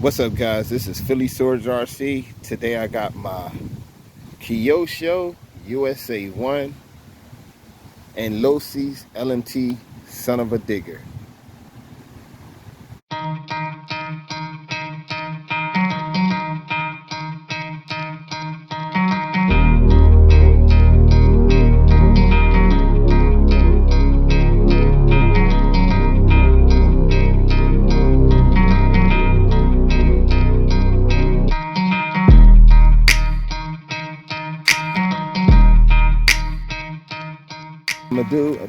What's up, guys? This is Phillyswords RC. Today I got my Kyosho USA-1 and Losi LMT son of a digger.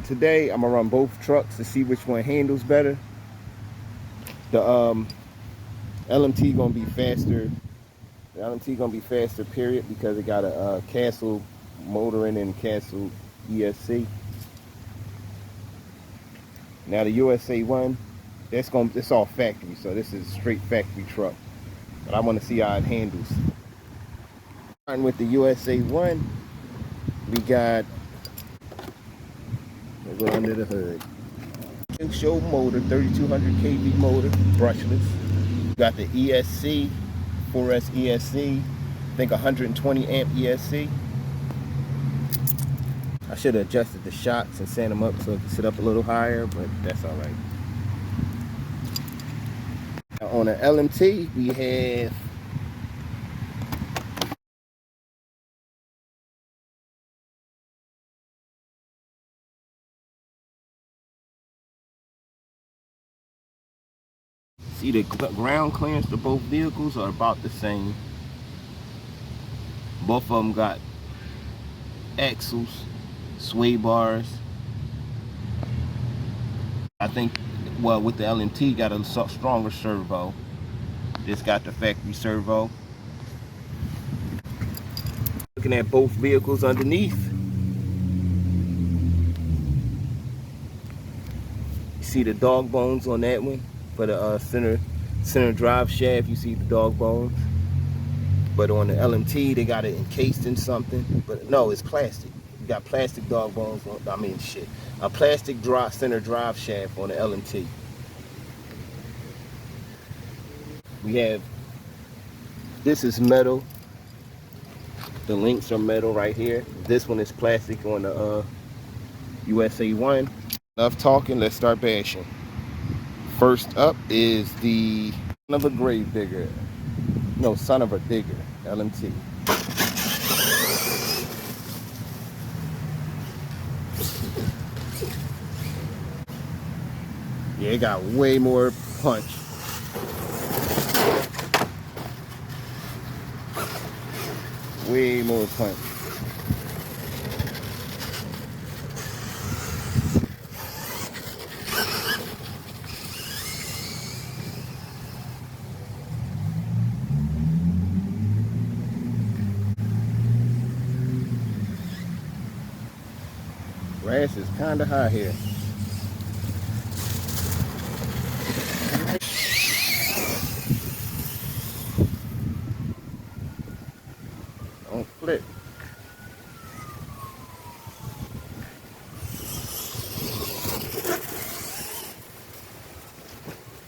Today I'm gonna run both trucks to see which one handles better. The LMT gonna be faster. The LMT gonna be faster, period, because it got a cancel motor in and cancel ESC. Now the USA-1, it's all factory, so this is straight factory truck. But I want to see how it handles. Starting with the USA-1, we got. Go under the hood. Show motor, 3200 kV motor, brushless. Got the ESC, 4S ESC, I think 120 amp ESC. I should have adjusted the shocks and sand them up so it could sit up a little higher, but that's all right. Now on the LMT, we have see the ground clearance to both vehicles are about the same. Both of them got axles, sway bars. I think, well, with the LMT got a stronger servo. This got the factory servo. Looking at both vehicles underneath. You see the dog bones on that one for the center drive shaft. You see the dog bones. But on the LMT, they got it encased in something. But no, it's plastic. You got plastic dog bones on, a plastic center drive shaft on the LMT. We have, this is metal. The links are metal right here. This one is plastic on the USA-1. Enough talking, let's start bashing. First up is the son of a grave digger. No, son of a digger, LMT. Yeah, it got way more punch. Way more punch. Grass is kind of high here. Don't flip.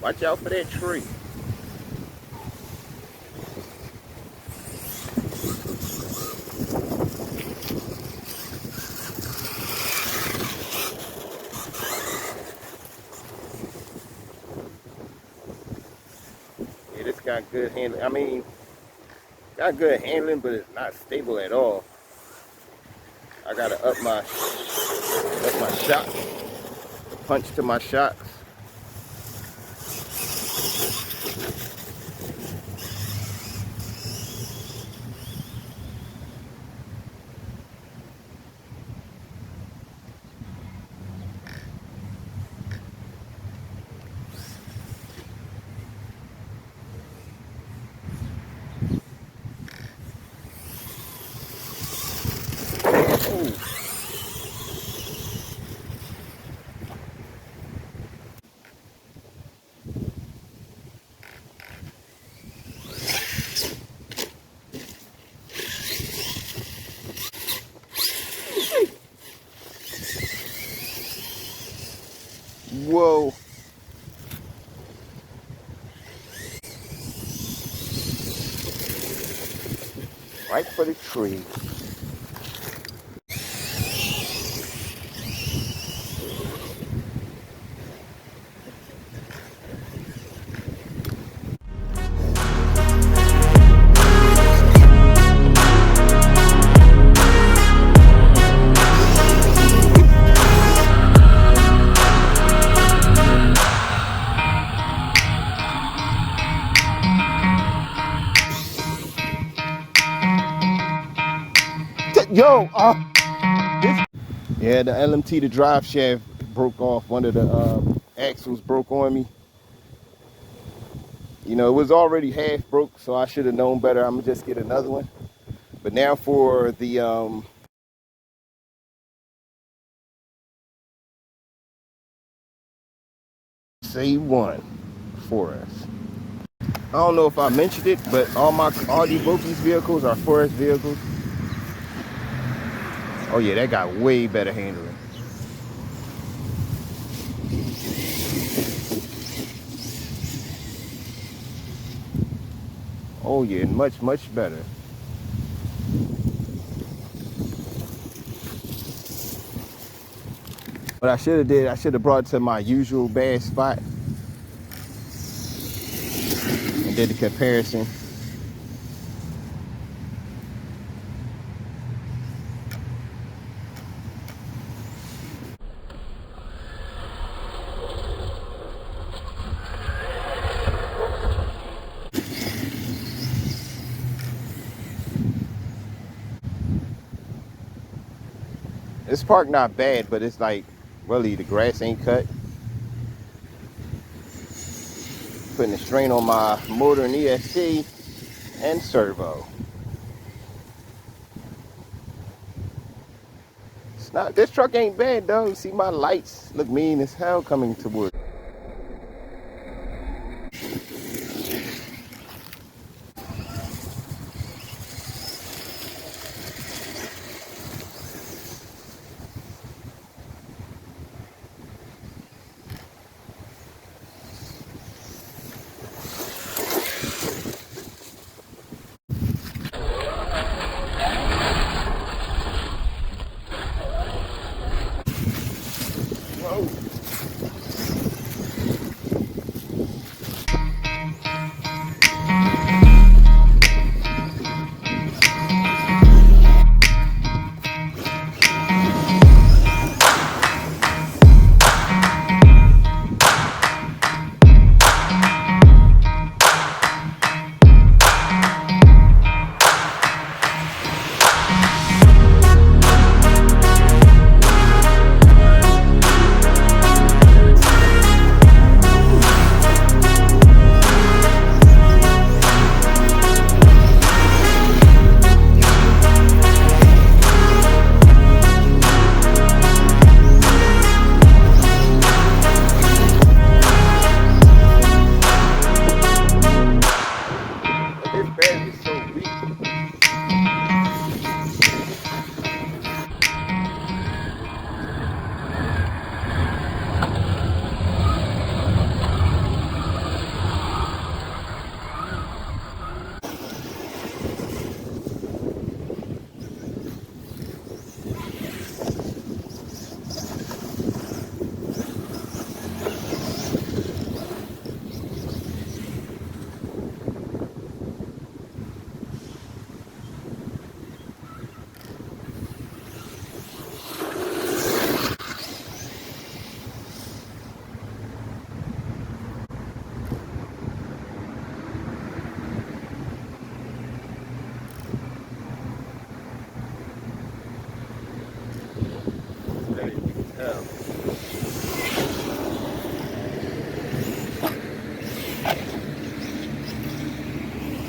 Watch out for that tree. Yeah, this got good handling. I mean, got good handling, but it's not stable at all. I gotta up my shocks, punch to my shocks. Right for the tree. Yo, yeah, the LMT, the drive shaft broke off. One of the axles broke on me. You know, it was already half broke, so I should have known better. I'm gonna just get another one. But now for the USA-1 for us. I don't know if I mentioned it, but all these Voki's vehicles are forest vehicles. Oh yeah, that got way better handling. Oh yeah, much, much better. What I should have did, I should have brought it to my usual bad spot and did the comparison. This park not bad, but it's like, really, the grass ain't cut. Putting a strain on my motor and ESC and servo. It's not, this truck ain't bad though. See, my lights look mean as hell coming towards. Whoa.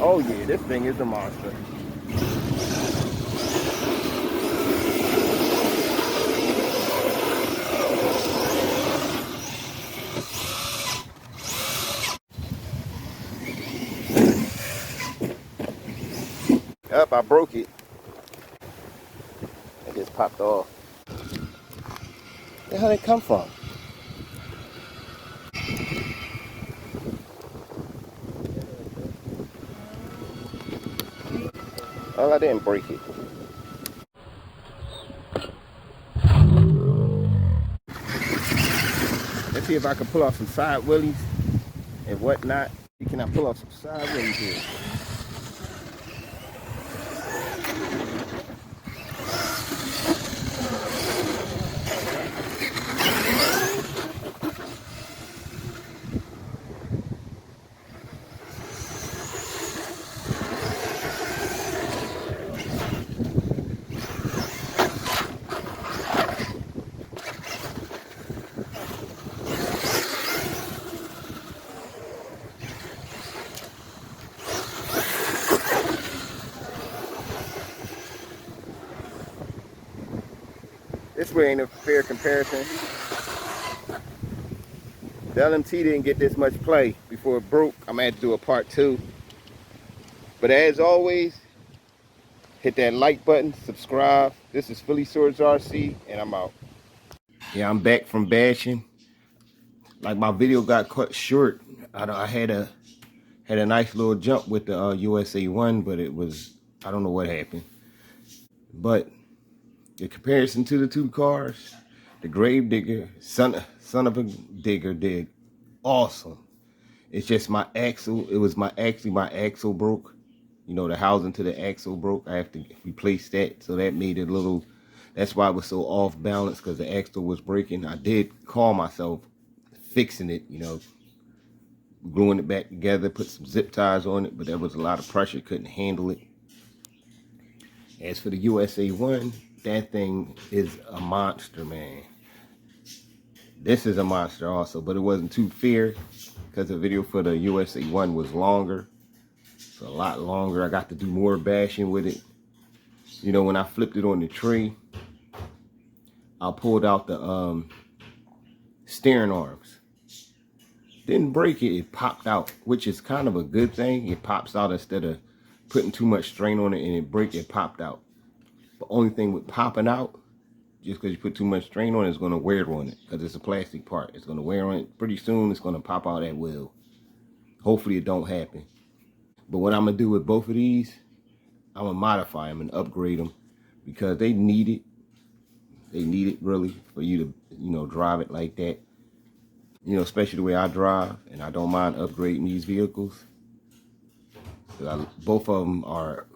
Oh yeah, this thing is a monster. Up, I broke it. It just popped off. Where the hell did it come from? Oh, I didn't break it. Let's see if I can pull off some side wheelies and whatnot. Can I pull off some side wheelies here? This way ain't a fair comparison. The LMT didn't get this much play before it broke. I'm gonna have to do a part 2. But as always, hit that like button, subscribe. This is Phillyswords RC, and I'm out. Yeah, I'm back from bashing. Like, my video got cut short. I had a nice little jump with the USA-1, but it was, I don't know what happened. But the comparison to the two cars, the Grave Digger, son of a digger, did awesome. It's just my axle. It was my axle broke. You know, the housing to the axle broke. I have to replace that. So that made it a little, that's why it was so off balance, because the axle was breaking. I did call myself fixing it, you know, gluing it back together, put some zip ties on it, but there was a lot of pressure, couldn't handle it. As for the USA-1, that thing is a monster, man. This is a monster also, but it wasn't too fair because the video for the USA-1 was longer. It's a lot longer. I got to do more bashing with it. You know, when I flipped it on the tree, I pulled out the steering arms. Didn't break it, it popped out, which is kind of a good thing. It pops out instead of putting too much strain on it and it popped out. The only thing with popping out, just because you put too much strain on it, it's going to wear on it, because it's a plastic part. It's going to wear on it. Pretty soon, it's going to pop out at will. Hopefully, it don't happen. But what I'm going to do with both of these, I'm going to modify them and upgrade them, because they need it. They need it, really, for you to, you know, drive it like that. You know, especially the way I drive, and I don't mind upgrading these vehicles. Both of them are,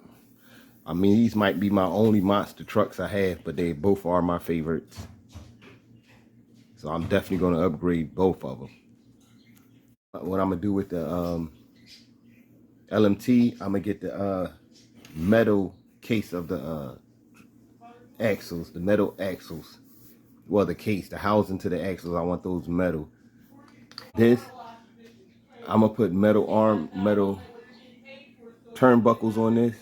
I mean, these might be my only monster trucks I have, but they both are my favorites. So I'm definitely going to upgrade both of them. What I'm going to do with the LMT, I'm going to get the metal case of the axles, the metal axles. Well, the case, the housing to the axles, I want those metal. This, I'm going to put metal turnbuckles on this.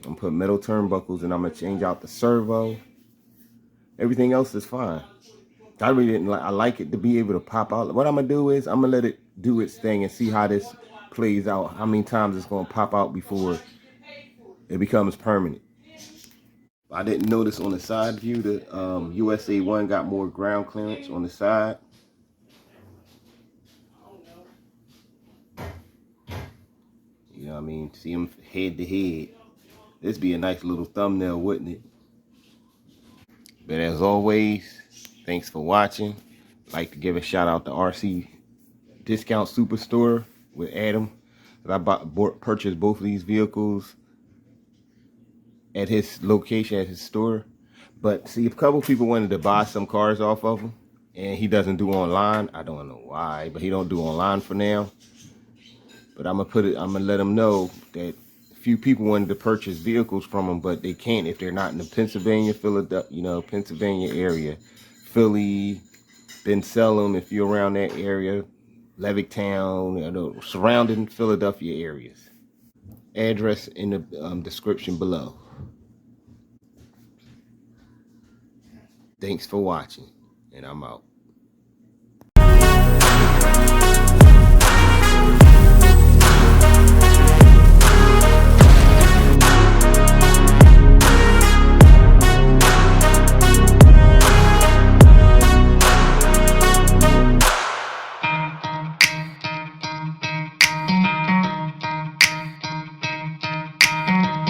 I'm going to put metal turnbuckles, and I'm going to change out the servo. Everything else is fine. I really didn't like, I like it to be able to pop out. What I'm going to do is I'm going to let it do its thing and see how this plays out. How many times it's going to pop out before it becomes permanent. I didn't notice on the side view that USA-1 got more ground clearance on the side. You know what I mean? See them head to head. This be a nice little thumbnail, wouldn't it? But as always, thanks for watching. I'd like to give a shout out to RC Discount Superstore with Adam. I purchased both of these vehicles at his location, at his store. But see, a couple people wanted to buy some cars off of him, and he doesn't do online. I don't know why, but he don't do online for now. But I'm gonna let him know that a few people wanted to purchase vehicles from him, but they can't if they're not in the Pennsylvania, Philadelphia, you know, Pennsylvania area, Philly, Bensalem, if you're around that area, Levittown, you know, surrounding Philadelphia areas. Address in the description below. Thanks for watching, and I'm out.